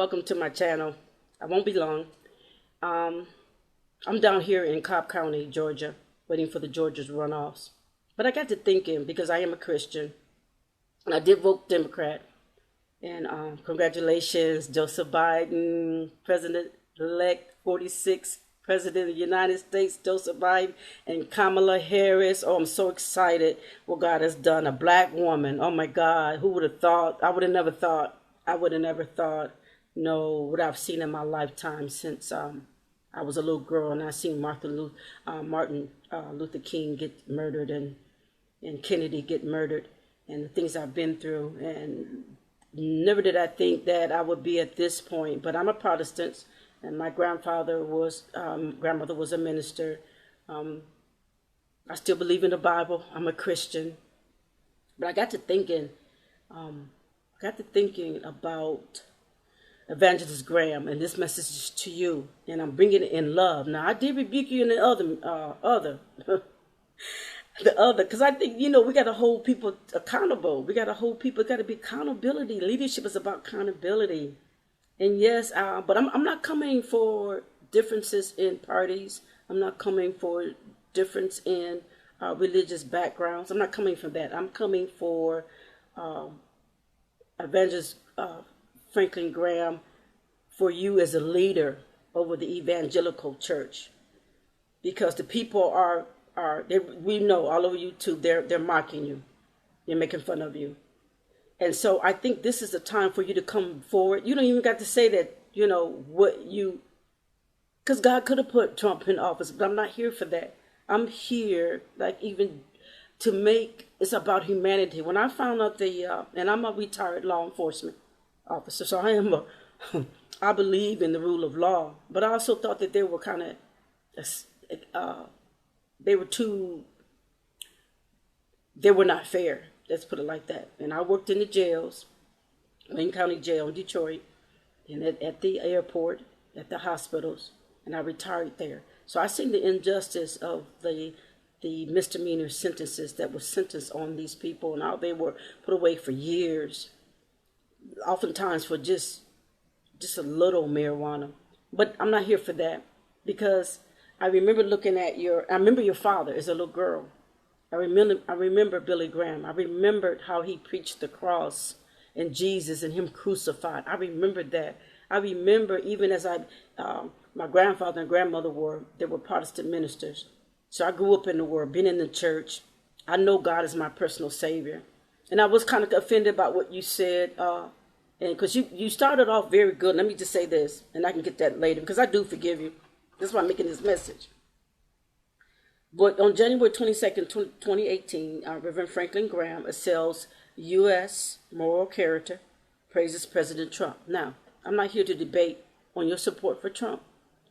Welcome to my channel. I won't be long. Um, I'm down here in Cobb County, Georgia, waiting for the Georgia's runoffs. But I got to thinking, because I am a Christian, and I did vote Democrat. And congratulations, Joseph Biden, President-elect 46, President of the United States, Joseph Biden, and Kamala Harris. Oh, I'm so excited what God has done. A black woman. Oh, my God. Who would have thought? I would have never thought. No, what I've seen in my lifetime since I was a little girl, and I seen Martin Luther King get murdered and Kennedy get murdered, and the things I've been through. And never did I think that I would be at this point. But I'm a Protestant, and my grandmother was a minister. I still believe in the Bible. I'm a Christian. But I got to thinking about Evangelist Graham, and this message is to you, and I'm bringing it in love. Now, I did rebuke you in the other, because I think, we got to hold people accountable. We got to hold people, got to be accountability. Leadership is about accountability. And yes, but I'm not coming for differences in parties. I'm not coming for difference in religious backgrounds. I'm not coming for that. I'm coming for Evangelist Franklin Graham, for you as a leader over the evangelical church, because the people we know all over YouTube, they're mocking you, they're making fun of you, and so I think this is the time for you to come forward. You don't even got to say that, because God could have put Trump in office, but I'm not here for that. I'm here it's about humanity. When I found out and I'm a retired law enforcement officer, so I believe in the rule of law, but I also thought that they were they were not fair. Let's put it like that. And I worked in the jails, Wayne County Jail in Detroit, and at the airport, at the hospitals, and I retired there. So I seen the injustice of the misdemeanor sentences that were sentenced on these people, and how they were put away for years, oftentimes for just a little marijuana. But I'm not here for that, because I remember I remember your father as a little girl. I remember Billy Graham. I remembered how he preached the cross and Jesus and him crucified. I remembered that. I remember even as my grandfather and grandmother were Protestant ministers. So I grew up in the Word, been in the church. I know God is my personal Savior. And I was kind of offended about what you said, and because you started off very good. Let me just say this, and I can get that later, because I do forgive you. That's why I'm making this message. But on January 22nd, 2018, Reverend Franklin Graham assails U.S. moral character, praises President Trump. Now, I'm not here to debate on your support for Trump,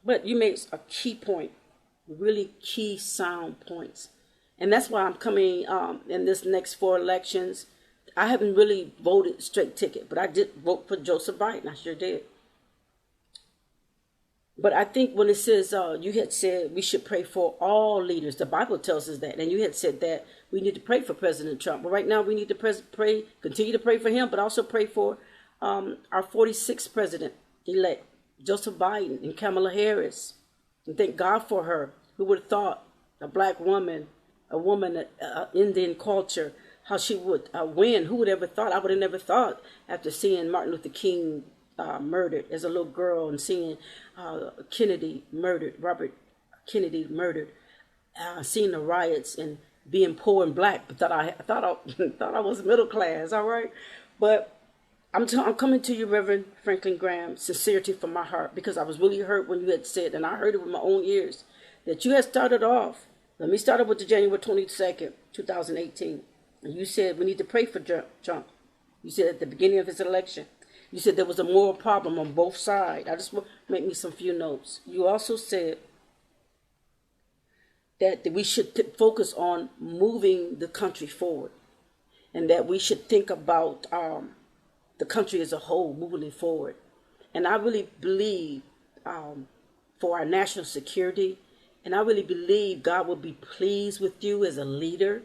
but you made a key point, really key sound points. And that's why I'm coming in this next 4 elections. I haven't really voted straight ticket, but I did vote for Joseph Biden. I sure did. But I think when it says, you had said we should pray for all leaders, the Bible tells us that. And you had said that we need to pray for President Trump. But right now we need to continue to pray for him, but also pray for our 46th president-elect, Joseph Biden, and Kamala Harris. And thank God for her. Who would have thought a black woman, a woman, Indian culture, how she would win? Who would ever thought? I would have never thought, after seeing Martin Luther King murdered as a little girl, and seeing Kennedy murdered, Robert Kennedy murdered, seeing the riots and being poor and black. But thought I was middle class. All right, but I'm coming to you, Reverend Franklin Graham, sincerity from my heart, because I was really hurt when you had said, and I heard it with my own ears, that you had started off. Let me start with the January 22nd, 2018. And you said we need to pray for Trump. You said at the beginning of his election, you said there was a moral problem on both sides. I just want to make me some few notes. You also said that we should focus on moving the country forward, and that we should think about the country as a whole, moving it forward. And I really believe for our national security, and I really believe God will be pleased with you as a leader,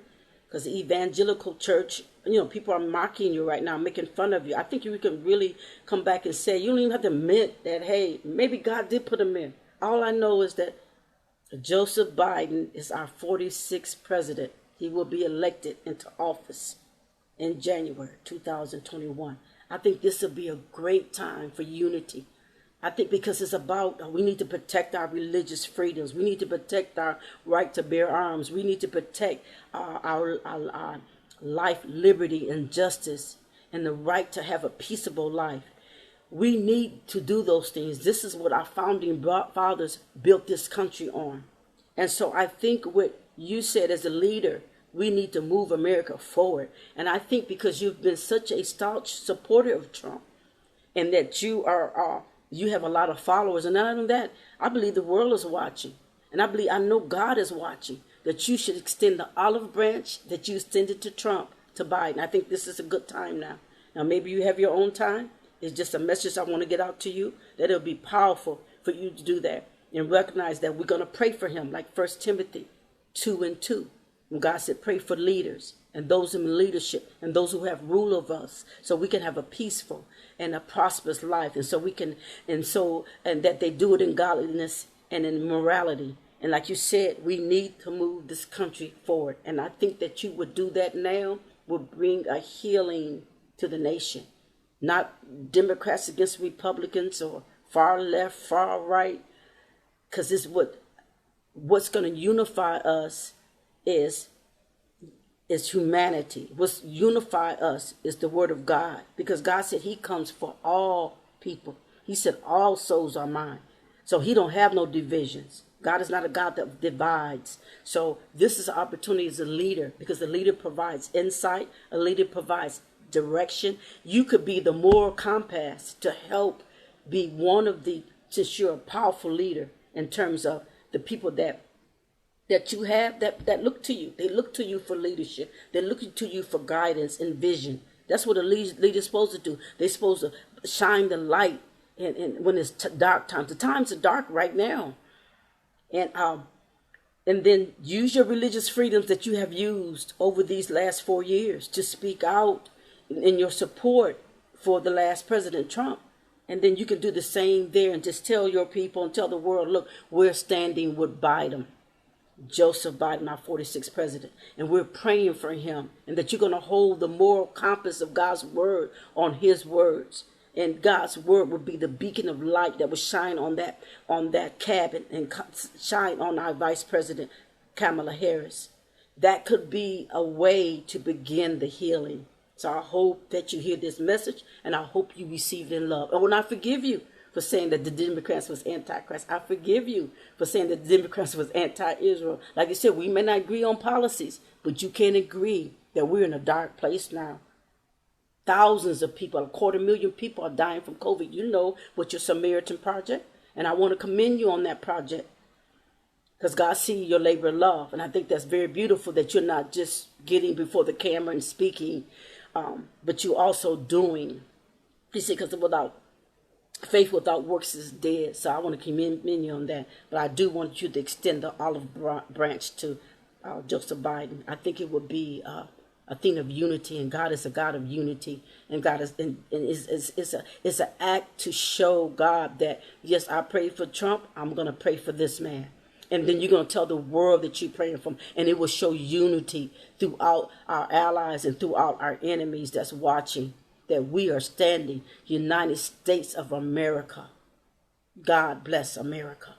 because the evangelical church, people are mocking you right now, making fun of you. I think you can really come back and say, you don't even have to admit that, hey, maybe God did put him in. All I know is that Joseph Biden is our 46th president. He will be elected into office in January 2021. I think this will be a great time for unity. I think because it's about, we need to protect our religious freedoms. We need to protect our right to bear arms. We need to protect our life, liberty, and justice, and the right to have a peaceable life. We need to do those things. This is what our founding fathers built this country on. And so I think what you said as a leader, we need to move America forward. And I think because you've been such a staunch supporter of Trump, and that you have a lot of followers, and not only that, I believe the world is watching, and I know God is watching, that you should extend the olive branch that you extended to Trump to Biden. I think this is a good time now. Now maybe you have your own time. It's just a message I want to get out to you, that it'll be powerful for you to do that and recognize that we're going to pray for him, like 1 Timothy 2:2. When God said, pray for leaders and those in leadership and those who have rule of us, so we can have a peaceful and a prosperous life. And so and that they do it in godliness and in morality. And like you said, we need to move this country forward. And I think that you would do that now, would bring a healing to the nation. Not Democrats against Republicans or far left, far right. Because this what's going to unify us is humanity. What's unify us is the word of God. Because God said he comes for all people. He said all souls are mine. So he don't have no divisions. God is not a God that divides. So this is an opportunity as a leader, because the leader provides insight. A leader provides direction. You could be the moral compass to help be one of since you're a powerful leader in terms of the people that you have that look to you. They look to you for leadership. They're looking to you for guidance and vision. That's what a leader's supposed to do. They're supposed to shine the light and when it's dark times. The times are dark right now. And then use your religious freedoms that you have used over these last 4 years to speak out in your support for the last President Trump. And then you can do the same there and just tell your people and tell the world, look, we're standing with Biden, Joseph Biden, our 46th president. And we're praying for him, and that you're going to hold the moral compass of God's word on his words. And God's word would be the beacon of light that would shine on that cabin and shine on our Vice President, Kamala Harris. That could be a way to begin the healing. So I hope that you hear this message, and I hope you receive it in love. And when I forgive you for saying that the Democrats was anti-Christ, I forgive you for saying that the Democrats was anti-Israel. Like I said, we may not agree on policies, but you can agree that we're in a dark place now. Thousands of people, 250,000 people are dying from COVID. You know what your Samaritan Project, and I want to commend you on that project, because God sees your labor of love. And I think that's very beautiful that you're not just getting before the camera and speaking, but you're also doing. He said, because without faith without works is dead. So I want to commend you on that. But I do want you to extend the olive branch to Joseph Biden. I think it would be a thing of unity, and God is a God of unity, and God is it's an act to show God that, yes, I prayed for Trump, I'm going to pray for this man. And then you're going to tell the world that you're praying for him, and it will show unity throughout our allies and throughout our enemies that's watching, that we are standing United States of America. God bless America.